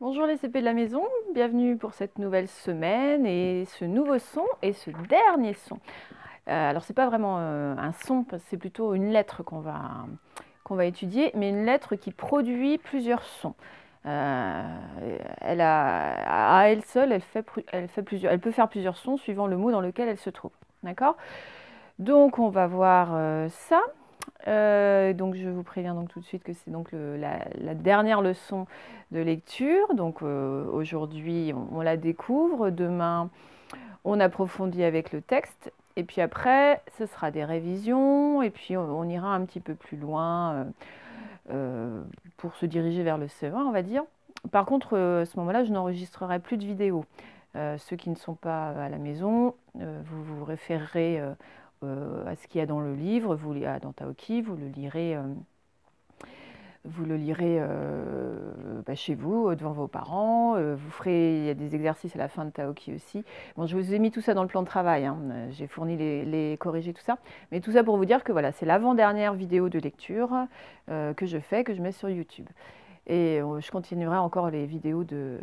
Bonjour les CP de la maison, bienvenue pour cette nouvelle semaine et ce nouveau son et ce dernier son. Alors c'est pas vraiment un son, c'est plutôt une lettre qu'on va étudier, mais une lettre qui produit plusieurs sons. À elle seule, elle peut faire plusieurs sons suivant le mot dans lequel elle se trouve. D'accord? Donc on va voir ça. Donc je vous préviens donc tout de suite que c'est donc la dernière leçon de lecture. Donc aujourd'hui on la découvre, demain on approfondit avec le texte et puis après ce sera des révisions et puis on ira un petit peu plus loin pour se diriger vers le CE1 on va dire. Par contre à ce moment-là je n'enregistrerai plus de vidéos. Ceux qui ne sont pas à la maison, vous vous référerez à ce qu'il y a dans le livre, dans Taoki, vous le lirez chez vous, devant vos parents. Il y a des exercices à la fin de Taoki aussi. Bon, je vous ai mis tout ça dans le plan de travail, hein. J'ai fourni les corrigés, tout ça. Mais tout ça pour vous dire que voilà, c'est l'avant-dernière vidéo de lecture que je mets sur YouTube. Et je continuerai encore les vidéos de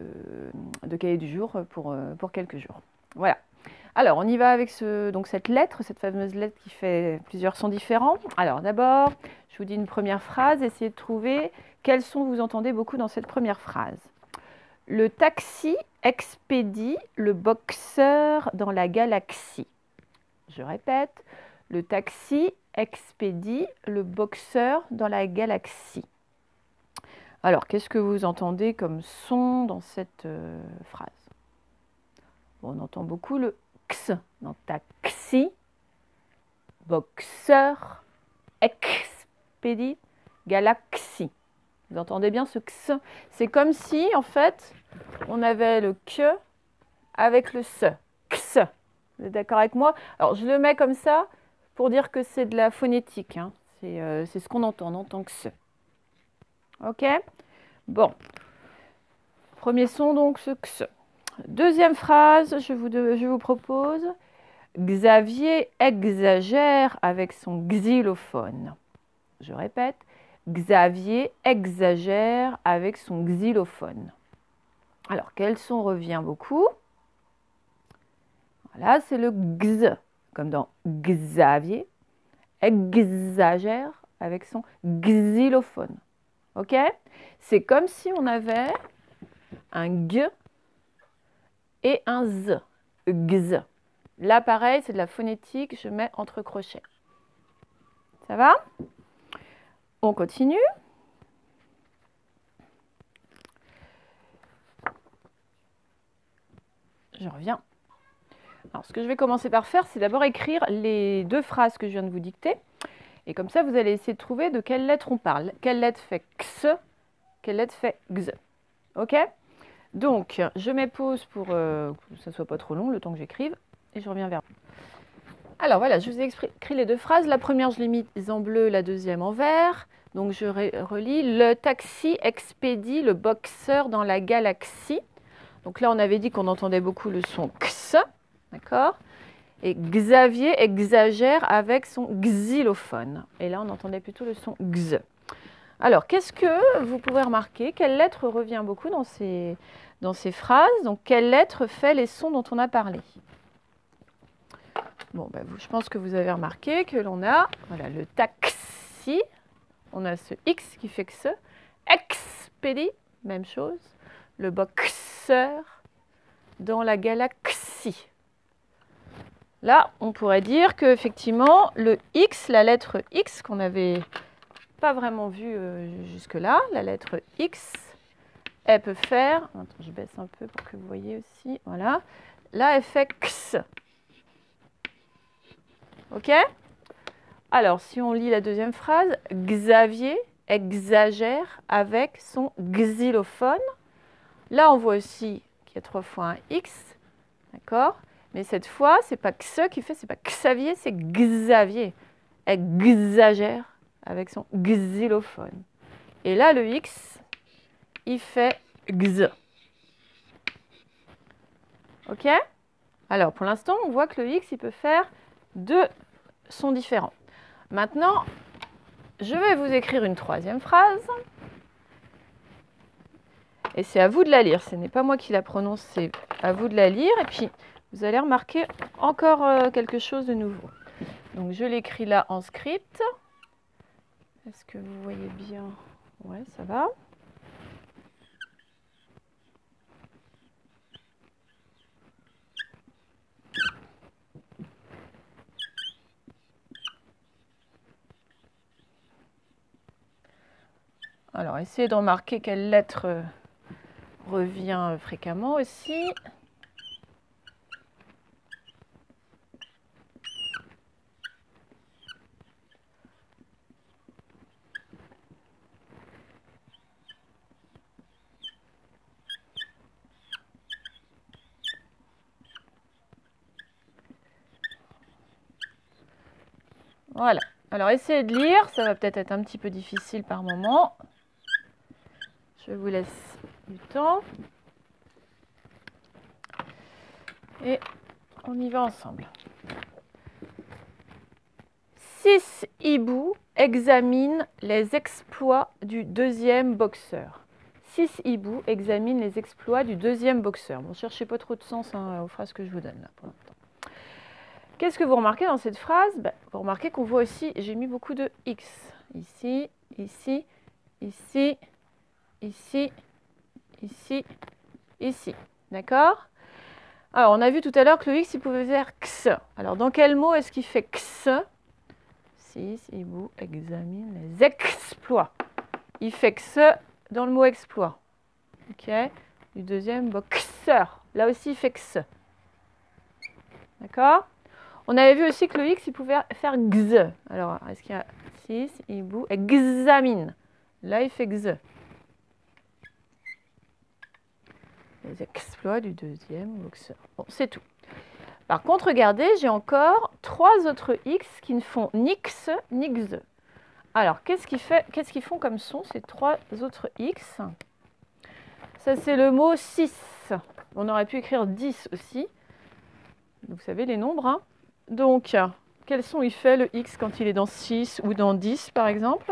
cahier du jour pour quelques jours. Voilà. Alors, on y va avec cette lettre, cette fameuse lettre qui fait plusieurs sons différents. Alors, d'abord, je vous dis une première phrase. Essayez de trouver quels sons vous entendez beaucoup dans cette première phrase. Le taxi expédie le boxeur dans la galaxie. Je répète, le taxi expédie le boxeur dans la galaxie. Alors, qu'est-ce que vous entendez comme son dans cette phrase? Bon, on entend beaucoup le X dans taxi, boxeur, expédie, galaxie. Vous entendez bien ce X? C'est comme si, en fait, on avait le que avec le se. X. Vous êtes d'accord avec moi? Alors, je le mets comme ça pour dire que c'est de la phonétique. Hein. C'est ce qu'on entend. On entend que ce. Ok? Bon. Premier son, donc, ce X. Deuxième phrase, je vous propose Xavier exagère avec son xylophone. Je répète, Xavier exagère avec son xylophone. Alors, quel son revient beaucoup? Voilà, c'est le x, comme dans Xavier exagère avec son xylophone. Ok? C'est comme si on avait un g et un z. X. Là, pareil, c'est de la phonétique, je mets entre crochets. Ça va? On continue. Je reviens. Alors, ce que je vais commencer par faire, c'est d'abord écrire les deux phrases que je viens de vous dicter. Et comme ça, vous allez essayer de trouver de quelle lettre on parle. Quelle lettre fait x, quelle lettre fait x. Ok? Donc, je mets pause pour que ça ne soit pas trop long, le temps que j'écrive. Et je reviens vers vous. Alors voilà, je vous ai écrit les deux phrases. La première, je l'ai mise en bleu, la deuxième en vert. Donc je relis. Le taxi expédie le boxeur dans la galaxie. Donc là, on avait dit qu'on entendait beaucoup le son x, d'accord? Et Xavier exagère avec son xylophone. Et là, on entendait plutôt le son x. Alors, qu'est-ce que vous pouvez remarquer? Quelle lettre revient beaucoup dans ces phrases? Donc, quelle lettre fait les sons dont on a parlé? Bon, je pense que vous avez remarqué que l'on a voilà, le taxi, on a ce X qui fait que ce, expédie, même chose, le boxeur dans la galaxie. Là, on pourrait dire qu'effectivement, le X, la lettre X qu'on n'avait pas vraiment vue jusque-là, la lettre X, elle peut faire, attends, je baisse un peu pour que vous voyez aussi, voilà, là, elle fait X. Ok? Alors, si on lit la deuxième phrase, Xavier exagère avec son xylophone. Là, on voit aussi qu'il y a 3 fois un X. D'accord? Mais cette fois, c'est pas X qui fait, c'est pas Xavier, c'est Xavier. Exagère avec son xylophone. Et là, le X, il fait X. Ok? Alors, pour l'instant, on voit que le X, il peut faire deux sons différents. Maintenant, je vais vous écrire une troisième phrase. Et c'est à vous de la lire. Ce n'est pas moi qui la prononce, c'est à vous de la lire. Et puis, vous allez remarquer encore quelque chose de nouveau. Donc, je l'écris là en script. Est-ce que vous voyez bien? Ouais, ça va. Alors, essayez de remarquer quelle lettre revient fréquemment aussi. Voilà. Alors, essayez de lire. Ça va peut-être être un petit peu difficile par moment. Je vous laisse du temps. Et on y va ensemble. 6 hiboux examinent les exploits du deuxième boxeur. 6 hiboux examinent les exploits du deuxième boxeur. Bon, ne cherchez pas trop de sens aux phrases que je vous donne là pour l'instant. Qu'est-ce que vous remarquez dans cette phrase? Vous remarquez qu'on voit aussi, j'ai mis beaucoup de X. Ici, ici, ici, ici, ici, ici. D'accord? Alors, on a vu tout à l'heure que le X, il pouvait faire X. Alors, dans quel mot est-ce qu'il fait X? 6 hiboux examinent les exploits. Il fait X dans le mot exploit. OK? Du deuxième boxeur. Là aussi, il fait X. D'accord? On avait vu aussi que le X, il pouvait faire X. Alors, est-ce qu'il y a 6 hiboux examine? Là, il fait X. Les exploits du deuxième boxeur. Bon, c'est tout. Par contre, regardez, j'ai encore 3 autres X qui ne font ni X ni X. Alors, qu'est-ce qu'ils font comme son, ces 3 autres X? Ça, c'est le mot 6. On aurait pu écrire 10 aussi. Vous savez les nombres, hein? Donc, quel son il fait le X quand il est dans 6 ou dans 10, par exemple?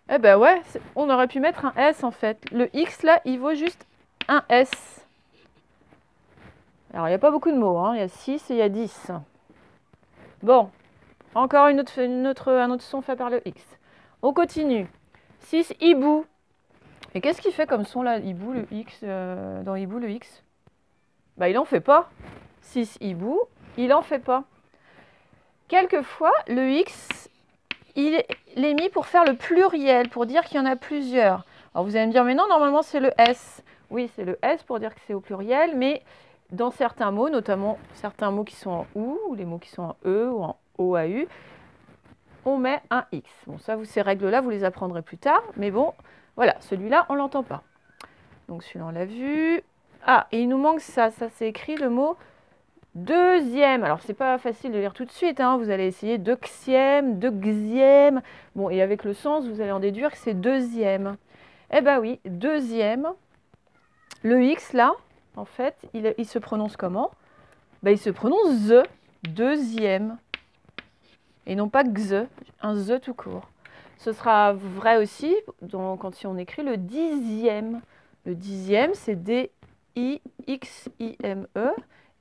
Eh ben ouais, on aurait pu mettre un S, en fait. Le X, là, il vaut juste un S. Alors, il n'y a pas beaucoup de mots, hein. Il y a 6 et il y a 10. Bon, encore un autre son fait par le X. On continue. 6 hibou. Et qu'est-ce qu'il fait comme son, là, hibou, le X, dans hibou, le X? Bah, il n'en fait pas. 6 hibou, il n'en fait pas. Quelquefois, le X, il est mis pour faire le pluriel, pour dire qu'il y en a plusieurs. Alors, vous allez me dire, mais non, normalement, c'est le S. Oui, c'est le S pour dire que c'est au pluriel, mais dans certains mots, notamment certains mots qui sont en OU, ou les mots qui sont en E ou en OAU, on met un X. Bon, ça, ces règles-là, vous les apprendrez plus tard, mais bon, voilà, celui-là, on ne l'entend pas. Donc, celui-là, on l'a vu. Ah, et il nous manque ça. Ça, c'est écrit le mot deuxième. Alors, c'est pas facile de lire tout de suite, hein. Vous allez essayer deuxième, deuxième. Bon, et avec le sens, vous allez en déduire que c'est deuxième. Eh bien oui, deuxième. Le X, là, en fait, il se prononce comment? Ben, il se prononce Z, deuxième. Et non pas X, un Z tout court. Ce sera vrai aussi quand on écrit le dixième. Le dixième, c'est D-I-X-I-M-E.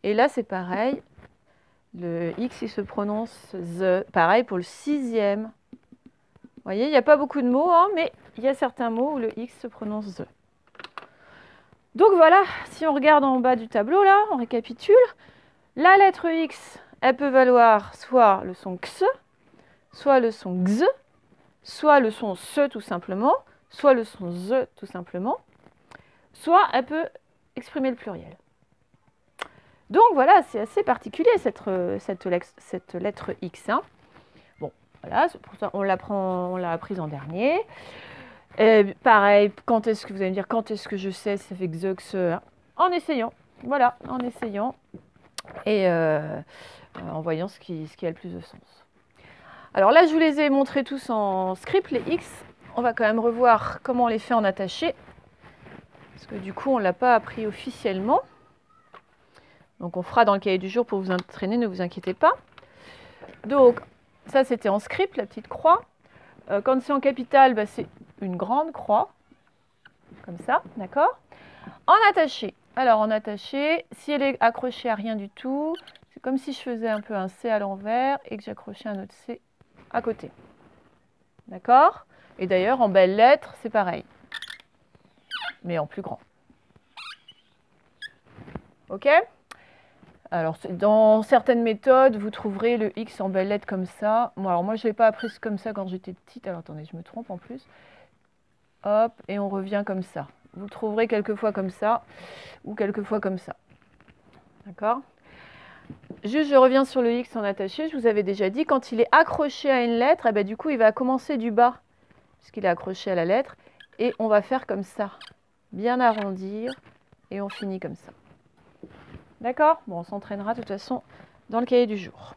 Et là, c'est pareil. Le X, il se prononce Z. Pareil pour le sixième. Vous voyez, il n'y a pas beaucoup de mots, hein, mais il y a certains mots où le X se prononce Z. Donc voilà, si on regarde en bas du tableau, là, on récapitule. La lettre X, elle peut valoir soit le son X, soit le son X, soit le son SE tout simplement, soit le son Z tout simplement, soit elle peut exprimer le pluriel. Donc voilà, c'est assez particulier cette lettre X. Hein. Bon, voilà, pour ça on l'a apprise en dernier. Et pareil, quand est-ce que vous allez me dire, quand est-ce que je sais, ça fait X, en essayant. Voilà, en essayant et en voyant ce qui a le plus de sens. Alors là, je vous les ai montrés tous en script, les X. On va quand même revoir comment on les fait en attaché. Parce que du coup, on ne l'a pas appris officiellement. Donc on fera dans le cahier du jour pour vous entraîner, ne vous inquiétez pas. Donc ça, c'était en script, la petite croix. Quand c'est en capitale, c'est une grande croix. comme ça, d'accord? En attaché. Alors en attaché, si elle est accrochée à rien du tout, c'est comme si je faisais un peu un C à l'envers et que j'accrochais un autre C à côté. D'accord? Et d'ailleurs, en belles lettres, c'est pareil, mais en plus grand. Ok? Alors, dans certaines méthodes, vous trouverez le X en belles lettres comme ça. Moi, je ne l'ai pas appris comme ça quand j'étais petite. Alors, attendez, je me trompe en plus. Hop, et on revient comme ça. Vous trouverez quelquefois comme ça ou quelquefois comme ça. D'accord? Juste, je reviens sur le X en attaché. Je vous avais déjà dit, quand il est accroché à une lettre, eh ben, du coup, il va commencer du bas, puisqu'il est accroché à la lettre. Et on va faire comme ça. Bien arrondir. Et on finit comme ça. D'accord? Bon, on s'entraînera de toute façon dans le cahier du jour.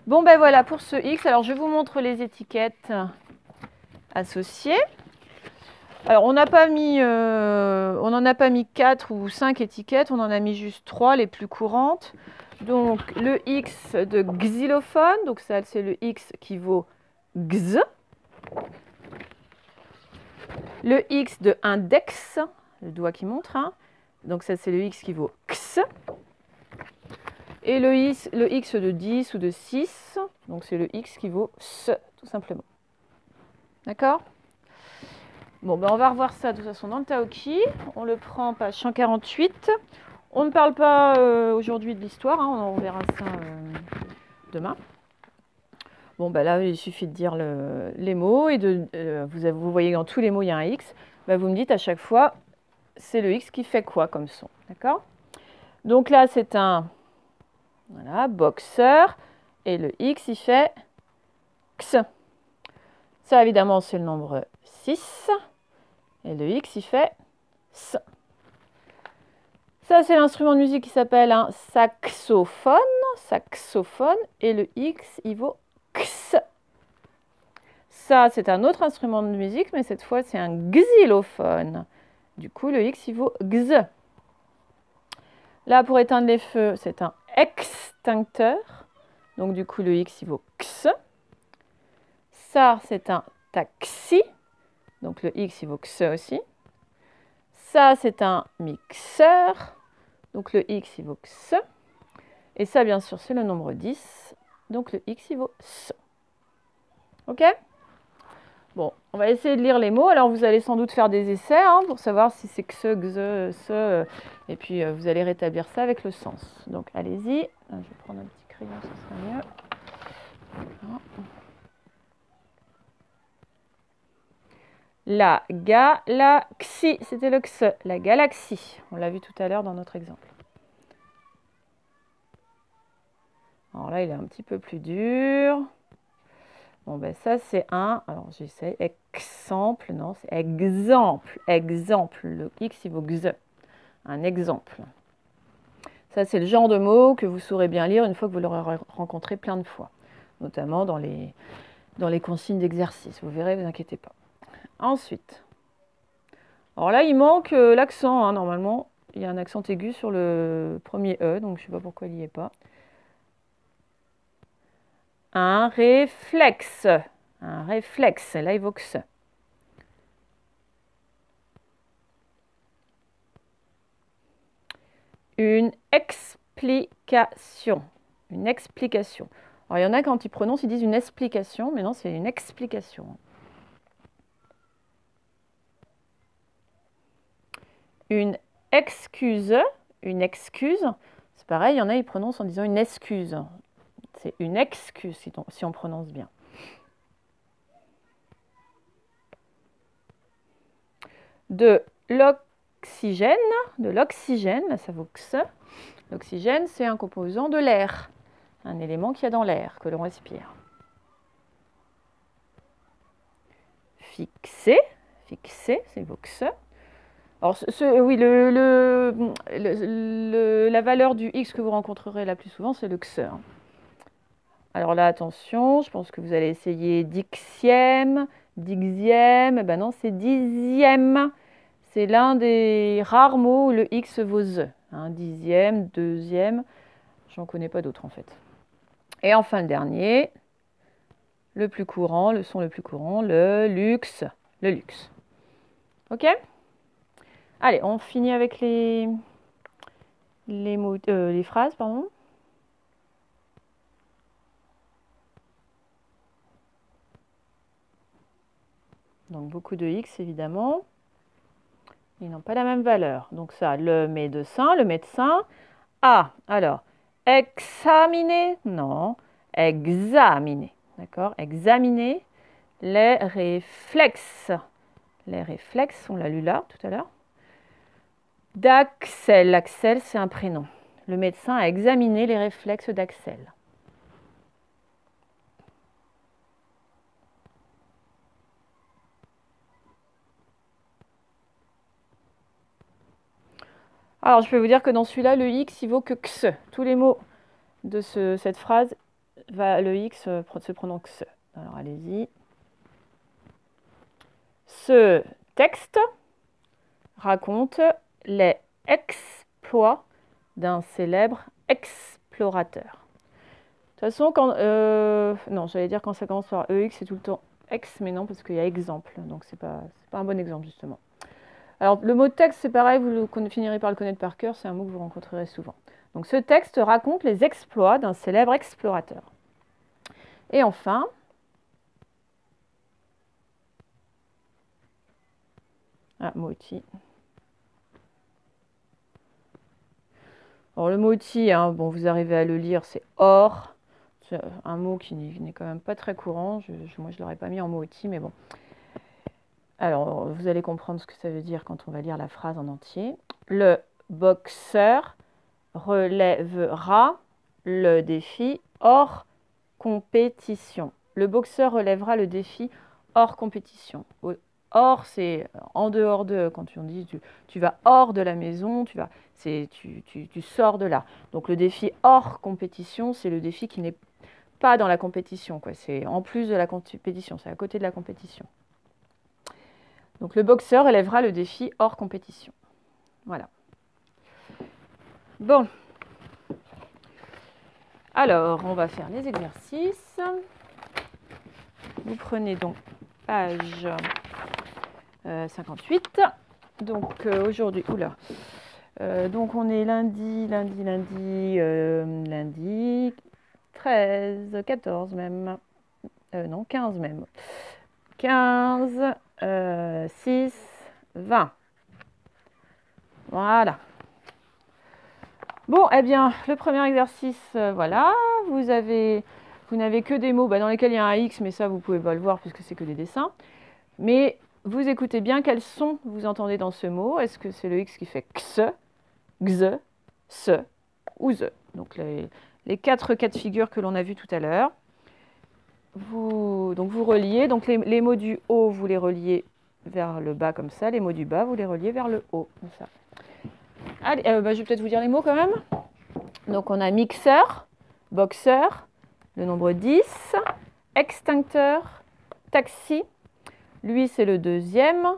Bon, ben voilà pour ce X. Alors, je vous montre les étiquettes associées. Alors, on n'en a pas mis 4 ou 5 étiquettes, on en a mis juste 3, les plus courantes. Donc, le X de xylophone, donc ça, c'est le X qui vaut X. Le X de index, le doigt qui montre, hein. Donc ça, c'est le X qui vaut X. Et le X de 10 ou de 6, donc c'est le X qui vaut S, tout simplement. D'accord? Bon, ben on va revoir ça de toute façon dans le Taoki. On le prend page 148. On ne parle pas aujourd'hui de l'histoire, hein, on verra ça demain. Bon, ben là, il suffit de dire les mots et vous voyez dans tous les mots, il y a un X. Ben, vous me dites à chaque fois, c'est le X qui fait quoi comme son. D'accord? Donc là, c'est un boxeur. Et le X, il fait X. Ça, évidemment, c'est le nombre 6. Et le X, il fait S. Ça, c'est l'instrument de musique qui s'appelle un saxophone. Saxophone. Et le X, il vaut X. Ça, c'est un autre instrument de musique, mais cette fois, c'est un xylophone. Du coup, le X, il vaut X. Là, pour éteindre les feux, c'est un extincteur. Donc, du coup, le X, il vaut X. Ça, c'est un taxi. Donc, le X, il vaut X aussi. Ça, c'est un mixeur. Donc, le X, il vaut X. Et ça, bien sûr, c'est le nombre 10. Donc, le X, il vaut S. OK? Bon, on va essayer de lire les mots. Alors, vous allez sans doute faire des essais hein, pour savoir si c'est X, X, S. Et puis, vous allez rétablir ça avec le sens. Donc, allez-y. Je vais prendre un petit crayon, ça sera mieux. Voilà. La galaxie, c'était le X, la galaxie. On l'a vu tout à l'heure dans notre exemple. Alors là, il est un petit peu plus dur. Bon, ben ça, c'est un. Alors, j'essaie. Exemple. Non, c'est exemple. Exemple. Le X, il vaut X. Un exemple. Ça, c'est le genre de mot que vous saurez bien lire une fois que vous l'aurez rencontré plein de fois. Notamment dans les consignes d'exercice. Vous verrez, ne vous inquiétez pas. Ensuite. Alors là, il manque l'accent. Hein, normalement, il y a un accent aigu sur le premier E. Donc, je ne sais pas pourquoi il n'y est pas. Un réflexe. Un réflexe. Là, il vaut que ça. Une explication. Une explication. Alors, il y en a quand ils prononcent, ils disent une explication, mais non, c'est une explication. Une excuse. Une excuse. C'est pareil, il y en a, ils prononcent en disant une excuse. C'est une excuse si on prononce bien. De l'oxygène, là ça vaut que ça. L'oxygène, c'est un composant de l'air, un élément qu'il y a dans l'air, que l'on respire. Fixé, c'est vaut que ça. Alors, oui, la valeur du X que vous rencontrerez la plus souvent, c'est le X. Alors là, attention, je pense que vous allez essayer dixième, ben non, c'est dixième. C'est l'un des rares mots où le X vaut Z. Dixième, deuxième, j'en connais pas d'autres en fait. Et enfin le dernier, le plus courant, le son le plus courant, le luxe. Le luxe. Ok? Allez, on finit avec les mots, les phrases, pardon. Donc beaucoup de X évidemment. Ils n'ont pas la même valeur. Donc ça, le médecin. Ah, alors, examiner, non, examiner. D'accord? Examiner les réflexes. Les réflexes, on l'a lu là tout à l'heure. D'Axel. Axel, c'est un prénom. Le médecin a examiné les réflexes d'Axel. Alors, je peux vous dire que dans celui-là, le X, il vaut que x. Tous les mots de cette phrase, le X se prononce x. Alors, allez-y. Ce texte raconte les exploits d'un célèbre explorateur. De toute façon, non, j'allais dire quand ça commence par EX, c'est tout le temps X, mais non, parce qu'il y a exemple. Donc, c'est pas un bon exemple, justement. Alors, le mot texte, c'est pareil, vous finirez par le connaître par cœur, c'est un mot que vous rencontrerez souvent. Donc, ce texte raconte les exploits d'un célèbre explorateur. Et enfin, moti. Alors, le moti, hein, bon, vous arrivez à le lire, c'est or. C'est un mot qui n'est quand même pas très courant. Moi, je ne l'aurais pas mis en moti, mais bon. Alors, vous allez comprendre ce que ça veut dire quand on va lire la phrase en entier. Le boxeur relèvera le défi hors compétition. Le boxeur relèvera le défi hors compétition. Hors, c'est en dehors de, quand on dit tu vas hors de la maison, tu sors de là. Donc le défi hors compétition, c'est le défi qui n'est pas dans la compétition, quoi. C'est en plus de la compétition, c'est à côté de la compétition. Donc le boxeur élèvera le défi hors compétition. Voilà. Bon. Alors, on va faire les exercices. Vous prenez donc page 58. Donc aujourd'hui, donc on est lundi 13, 14 même. Non, 15 même. 15, 6, 20. Voilà. Bon, eh bien, le premier exercice, voilà. Vous n'avez que des mots dans lesquels il y a un X, mais ça, vous ne pouvez pas le voir puisque c'est que des dessins. Mais vous écoutez bien quel son vous entendez dans ce mot. Est-ce que c'est le X qui fait x, x, se ou ze? Donc, les 4 cas de figure que l'on a vus tout à l'heure. Donc vous reliez, donc les mots du haut, vous les reliez vers le bas comme ça, les mots du bas, vous les reliez vers le haut, comme ça. Allez, je vais peut-être vous dire les mots quand même. Donc on a mixeur, boxeur, le nombre 10, extincteur, taxi, lui c'est le deuxième,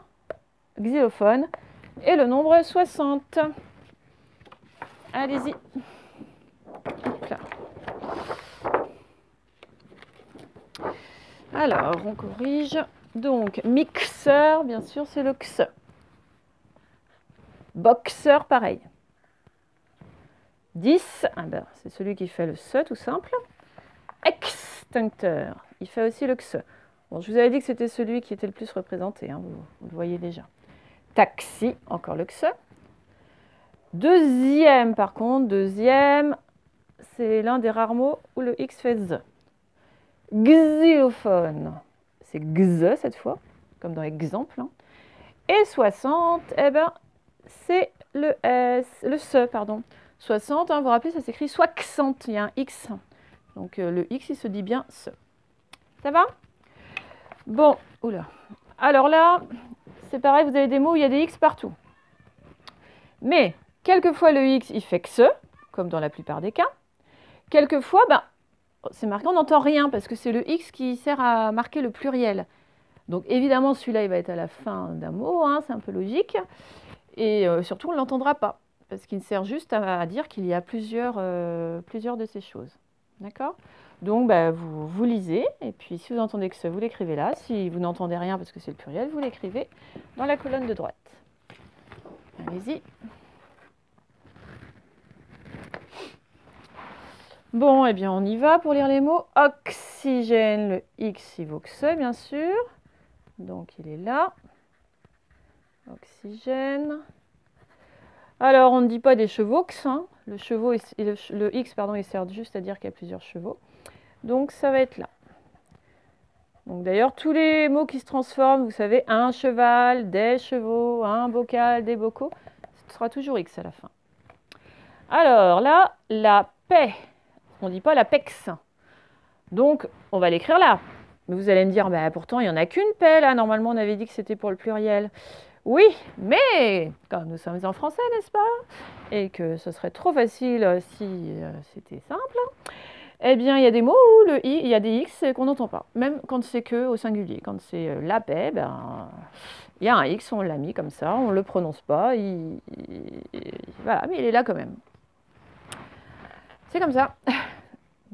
xylophone, et le nombre 60. Allez-y. Alors, on corrige. Donc, mixeur, bien sûr, c'est le x. Boxeur, pareil. 10, c'est celui qui fait le se, tout simple. Extincteur, il fait aussi le x. Bon, je vous avais dit que c'était celui qui était le plus représenté, hein, vous le voyez déjà. Taxi, encore le x. Deuxième, par contre, c'est l'un des rares mots où le x fait z. Xylophone, c'est x cette fois, comme dans l'exemple. Hein. Et 60, c'est le se, pardon. 60, vous vous rappelez, ça s'écrit soixante, il y a un x. Donc le x, il se dit bien se. Ça va? Bon, oula. Alors là, c'est pareil, vous avez des mots où il y a des x partout. Mais, quelquefois, le x, il fait que se, comme dans la plupart des cas. Quelquefois, c'est marqué, on n'entend rien, parce que c'est le x qui sert à marquer le pluriel. Donc évidemment, celui-là, il va être à la fin d'un mot, hein, c'est un peu logique. Et surtout, on ne l'entendra pas, parce qu'il sert juste à dire qu'il y a plusieurs de ces choses. D'accord? Donc, bah, vous lisez, et puis si vous entendez que ça, vous l'écrivez là. Si vous n'entendez rien parce que c'est le pluriel, vous l'écrivez dans la colonne de droite. Allez-y. Bon, eh bien, on y va pour lire les mots. Oxygène, le X, il vaut que ce, bien sûr. Donc, il est là. Oxygène. Alors, on ne dit pas des chevaux, hein. Le X, pardon, il sert juste à dire qu'il y a plusieurs chevaux. Donc, ça va être là. Donc, d'ailleurs, tous les mots qui se transforment, vous savez, un cheval, des chevaux, un bocal, des bocaux, ce sera toujours X à la fin. Alors, là, la paix. On ne dit pas la pex. Donc, on va l'écrire là. Mais vous allez me dire, bah, pourtant, il n'y en a qu'une paix, là. Normalement, on avait dit que c'était pour le pluriel. Oui, mais comme nous sommes en français, n'est-ce pas? Et que ce serait trop facile si c'était simple. Eh bien, il y a des mots où il y a des X qu'on n'entend pas. Même quand c'est que au singulier. Quand c'est la paix, ben, il y a un X, on l'a mis comme ça, on ne le prononce pas. Voilà, mais il est là quand même. C'est comme ça.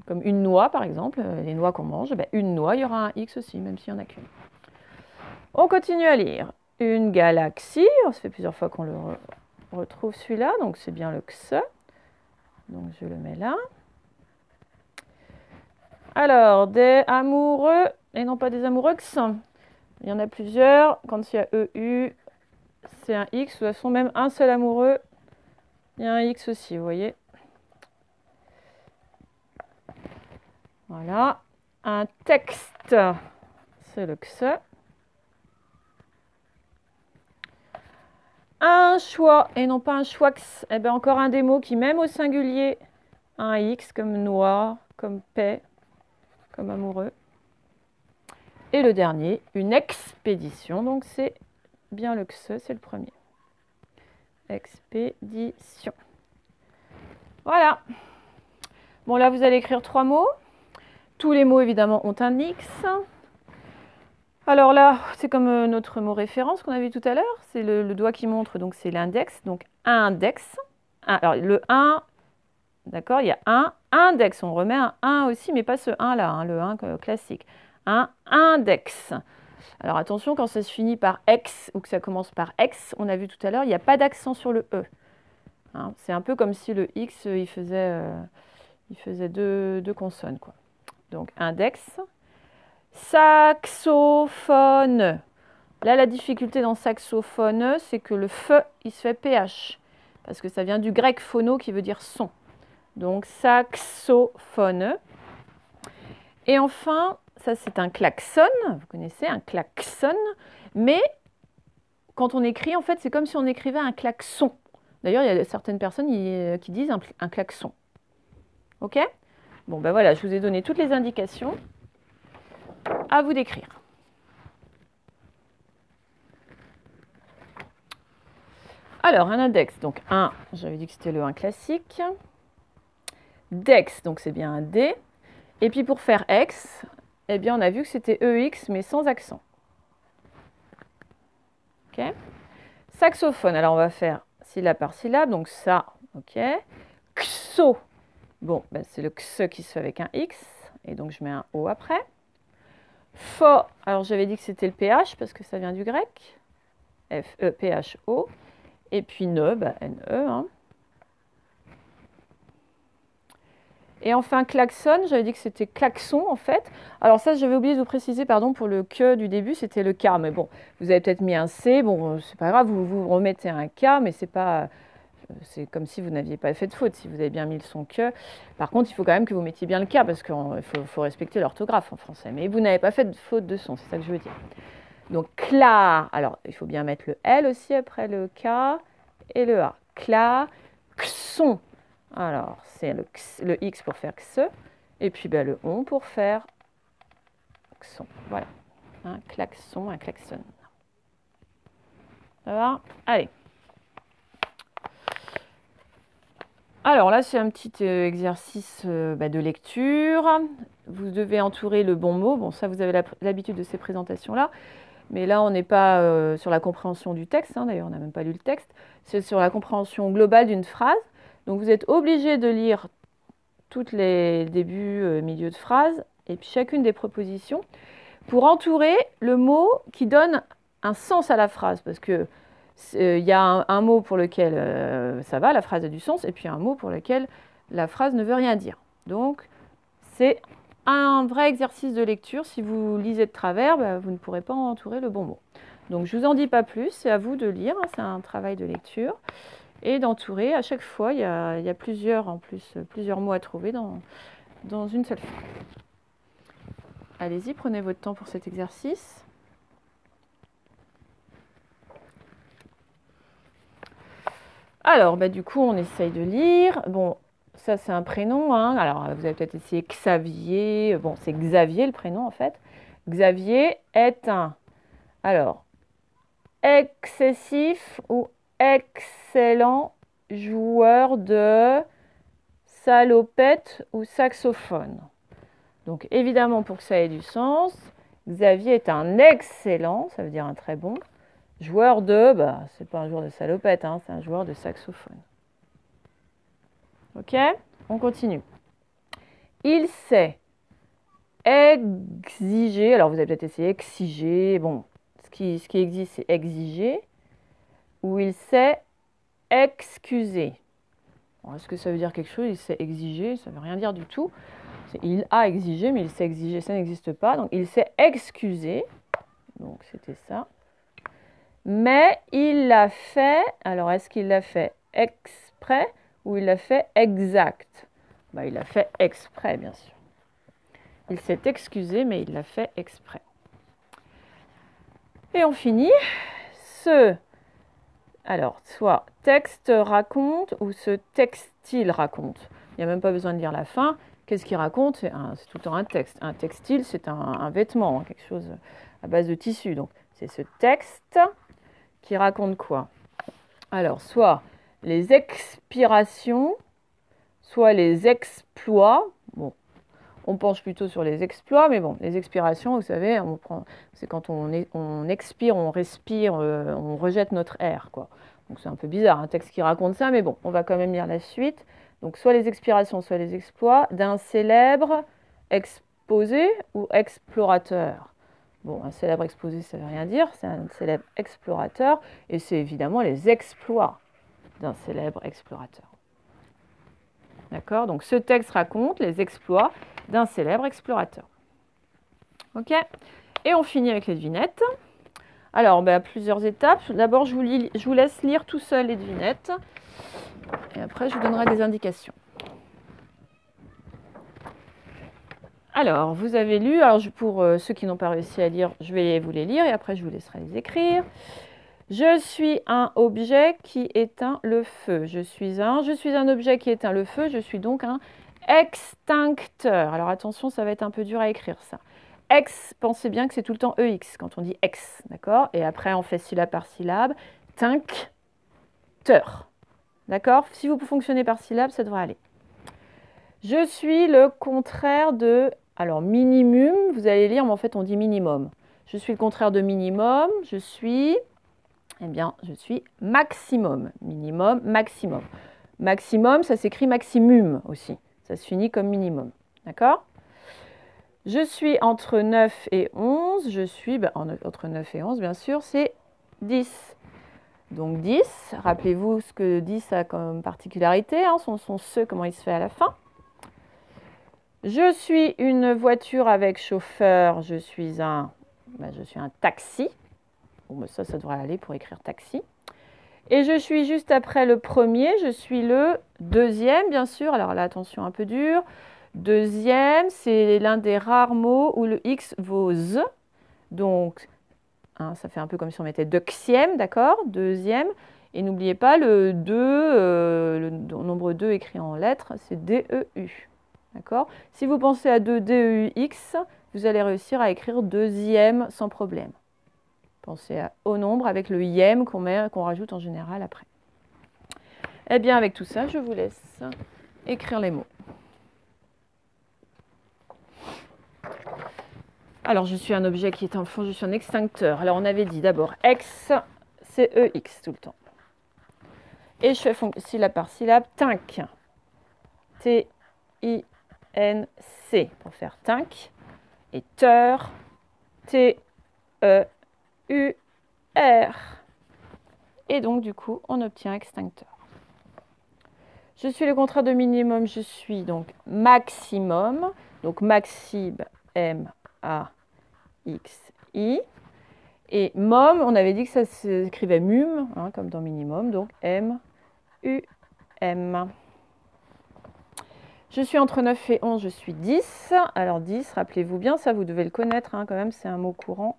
Comme une noix, par exemple, les noix qu'on mange, ben, une noix, il y aura un X aussi, même s'il n'y en a qu'une. On continue à lire. Une galaxie, ça fait plusieurs fois qu'on le retrouve celui-là, donc c'est bien le X. Donc je le mets là. Alors, des amoureux, et non pas des amoureux X. Il y en a plusieurs. Quand il y a EU, c'est un X. De toute façon, même un seul amoureux, il y a un X aussi, vous voyez. Voilà. Un texte, c'est le X. Un choix, et non pas un choix-x. Eh bien, encore un des mots qui, même au singulier, a un X, comme noir, comme paix, comme amoureux. Et le dernier, une expédition. Donc, c'est bien le X, c'est le premier. Expédition. Voilà. Bon, là, vous allez écrire 3 mots. Tous les mots, évidemment, ont un X. Alors là, c'est comme notre mot référence qu'on a vu tout à l'heure. C'est le doigt qui montre, donc c'est l'index. Donc, index. Alors, le 1, d'accord, il y a un index. On remet un 1 aussi, mais pas ce 1 là, hein, le 1 classique. Un index. Alors, attention, quand ça se finit par X ou que ça commence par X, on a vu tout à l'heure, il n'y a pas d'accent sur le E. Hein, c'est un peu comme si le X, il faisait deux consonnes, quoi. Donc, index. Saxophone. Là, la difficulté dans saxophone, c'est que le F, il se fait PH. Parce que ça vient du grec phono qui veut dire son. Donc, saxophone. Et enfin, ça c'est un klaxon. Vous connaissez, un klaxon. Mais quand on écrit, en fait, c'est comme si on écrivait un klaxon. D'ailleurs, il y a certaines personnes qui disent un klaxon. OK? Bon, ben voilà, je vous ai donné toutes les indications. À vous d'écrire. Alors, un index, donc 1, j'avais dit que c'était le 1 classique. Dex, donc c'est bien un D. Et puis pour faire X, eh bien on a vu que c'était EX, mais sans accent. OK. Saxophone, alors on va faire syllabe par syllabe, donc ça, OK. Xo, bon, ben c'est le X qui se fait avec un X, et donc je mets un O après. Pho, alors j'avais dit que c'était le PH, parce que ça vient du grec. F-E-P-H-O. Et puis ne, bah, N-E. Hein. Et enfin, klaxon, j'avais dit que c'était klaxon en fait. Alors ça, j'avais oublié de vous préciser, pardon, pour le que du début, c'était le K. Mais bon, vous avez peut-être mis un C, bon, c'est pas grave, vous remettez un K, mais c'est pas... C'est comme si vous n'aviez pas fait de faute, si vous avez bien mis le son que. Par contre, il faut quand même que vous mettiez bien le K, parce qu'il faut respecter l'orthographe en français. Mais vous n'avez pas fait de faute de son, c'est ça que je veux dire. Donc, cla, alors il faut bien mettre le L aussi après le K et le A. Cla, xon. Alors, c'est le X pour faire xe, et puis ben, le on pour faire xon. Voilà, un klaxon, un klaxon. Ça va? Allez. Alors là, c'est un petit exercice de lecture. Vous devez entourer le bon mot. Bon, ça, vous avez l'habitude de ces présentations-là. Mais là, on n'est pas sur la compréhension du texte. Hein. D'ailleurs, on n'a même pas lu le texte. C'est sur la compréhension globale d'une phrase. Donc, vous êtes obligé de lire toutes les débuts, milieux de phrase, et puis chacune des propositions, pour entourer le mot qui donne un sens à la phrase, parce que il y a un mot pour lequel ça va, la phrase a du sens, et puis un mot pour lequel la phrase ne veut rien dire. Donc, c'est un vrai exercice de lecture. Si vous lisez de travers, vous ne pourrez pas entourer le bon mot. Donc, je ne vous en dis pas plus, c'est à vous de lire, c'est un travail de lecture, et d'entourer. À chaque fois, il y a plusieurs mots à trouver dans une seule phrase. Allez-y, prenez votre temps pour cet exercice. Alors, du coup, on essaye de lire. Bon, ça, c'est un prénom. Hein. Alors, vous avez peut-être essayé Xavier. Bon, c'est Xavier, le prénom, en fait. Xavier est un, alors, excessif ou excellent joueur de salopette ou saxophone. Donc, évidemment, pour que ça ait du sens, Xavier est un excellent, ça veut dire un très bon, joueur de, c'est pas un joueur de salopette, hein, c'est un joueur de saxophone. Ok, on continue. Il sait exiger, alors vous avez peut-être essayé exiger, bon, ce qui existe c'est exiger, ou il sait excuser. Est-ce que ça veut dire quelque chose? Il sait exiger, ça ne veut rien dire du tout. Il a exigé, mais il sait exiger, ça n'existe pas. Donc il sait excuser, donc c'était ça. Mais il l'a fait, alors est-ce qu'il l'a fait exprès ou il l'a fait exact? Il l'a fait exprès, bien sûr. Il s'est excusé, mais il l'a fait exprès. Et on finit. Alors, soit texte raconte ou ce textile raconte. Il n'y a même pas besoin de lire la fin. Qu'est-ce qu'il raconte? C'est tout le temps un texte. Un textile, c'est un vêtement, quelque chose à base de tissu. Donc, c'est ce texte qui raconte quoi? Alors, soit les expirations, soit les exploits. Bon, on penche plutôt sur les exploits, mais bon, les expirations, vous savez, c'est quand on expire, on respire, on rejette notre air, quoi. Donc c'est un peu bizarre, un texte qui raconte ça, mais bon, on va quand même lire la suite. Donc soit les expirations, soit les exploits d'un célèbre exposé ou explorateur. Bon, un célèbre exposé, ça ne veut rien dire, c'est un célèbre explorateur, et c'est évidemment les exploits d'un célèbre explorateur. D'accord? Donc ce texte raconte les exploits d'un célèbre explorateur. Ok? Et on finit avec les devinettes. Alors, plusieurs étapes. D'abord, je vous laisse lire tout seul les devinettes. Et après, je vous donnerai des indications. Alors, vous avez lu. Alors, pour ceux qui n'ont pas réussi à lire, je vais vous les lire et après, je vous laisserai les écrire. Je suis un objet qui éteint le feu. Je suis un objet qui éteint le feu. Je suis donc un extincteur. Alors, attention, ça va être un peu dur à écrire, ça. Pensez bien que c'est tout le temps EX quand on dit ex, d'accord? Et après, on fait syllabe par syllabe. Tincteur. D'accord? Si vous fonctionnez par syllabe, ça devrait aller. Je suis le contraire de... Alors, minimum, vous allez lire, mais en fait, on dit minimum. Je suis le contraire de minimum. Je suis maximum. Minimum, maximum. Maximum, ça s'écrit maximum aussi. Ça se finit comme minimum. D'accord? Je suis entre 9 et 11. Je suis, entre 9 et 11, bien sûr, c'est 10. Donc 10, rappelez-vous ce que 10 a comme particularité, hein, son ce, comment il se fait à la fin. Je suis une voiture avec chauffeur, je suis un taxi. Bon, ça devrait aller pour écrire taxi. Et je suis juste après le premier, je suis le deuxième, bien sûr. Alors là, attention, un peu dur. Deuxième, c'est l'un des rares mots où le X vaut Z. Donc, ça fait un peu comme si on mettait deuxième, d'accord? Deuxième. Et n'oubliez pas, le 2, le nombre 2 écrit en lettres, c'est D-E-U. D'accord? Si vous pensez à 2 D-E-U-X, vous allez réussir à écrire deuxième sans problème. Pensez au nombre avec le ième qu'on rajoute en général après. Eh bien, avec tout ça, je vous laisse écrire les mots. Alors, je suis un objet qui est en fond, je suis un extincteur. Alors, on avait dit d'abord ex, c'est EX tout le temps. Et je fais syllabe par syllabe, tinc. T T-I-N-C pour faire tinc. Et teur, T-E-U-R. Et donc, du coup, on obtient extincteur. Je suis le contraire de minimum, je suis donc maximum. Donc, maxib, M-A-X-I. Et mom, on avait dit que ça s'écrivait mum, hein, comme dans minimum, donc M-U-M. Je suis entre 9 et 11, je suis 10. Alors 10, rappelez-vous bien, ça vous devez le connaître hein, quand même, c'est un mot courant.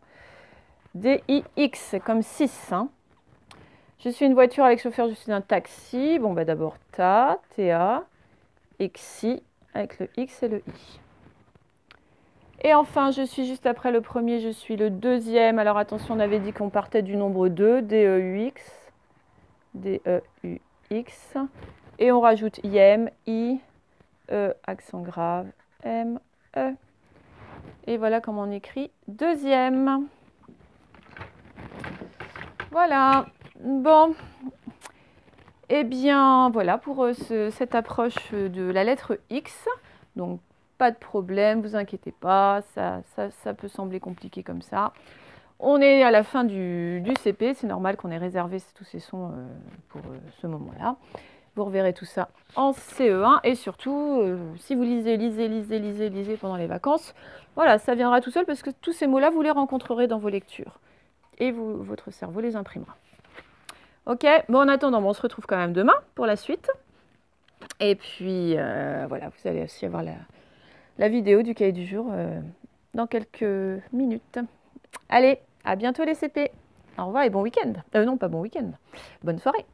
D-I-X, comme 6. Hein. Je suis une voiture avec chauffeur, je suis un taxi. Bon, bah d'abord ta, T-A, X-I, avec le X et le I. Et enfin, je suis juste après le premier, je suis le deuxième. Alors attention, on avait dit qu'on partait du nombre 2, D-E-U-X. D-E-U-X. Et on rajoute IM, I, E, accent grave, M, E. Et voilà comment on écrit deuxième. Voilà. Bon. Eh bien, voilà pour cette approche de la lettre X. Donc, pas de problème, vous inquiétez pas, ça peut sembler compliqué comme ça. On est à la fin du CP, c'est normal qu'on ait réservé tous ces sons pour ce moment-là. Vous reverrez tout ça en CE1 et surtout, si vous lisez pendant les vacances, voilà, ça viendra tout seul parce que tous ces mots-là, vous les rencontrerez dans vos lectures et votre cerveau les imprimera. Ok, bon en attendant, on se retrouve quand même demain pour la suite. Et puis, voilà, vous allez aussi avoir la vidéo du cahier du jour dans quelques minutes. Allez, à bientôt les CP. Au revoir et bon week-end. Non, pas bon week-end. Bonne soirée.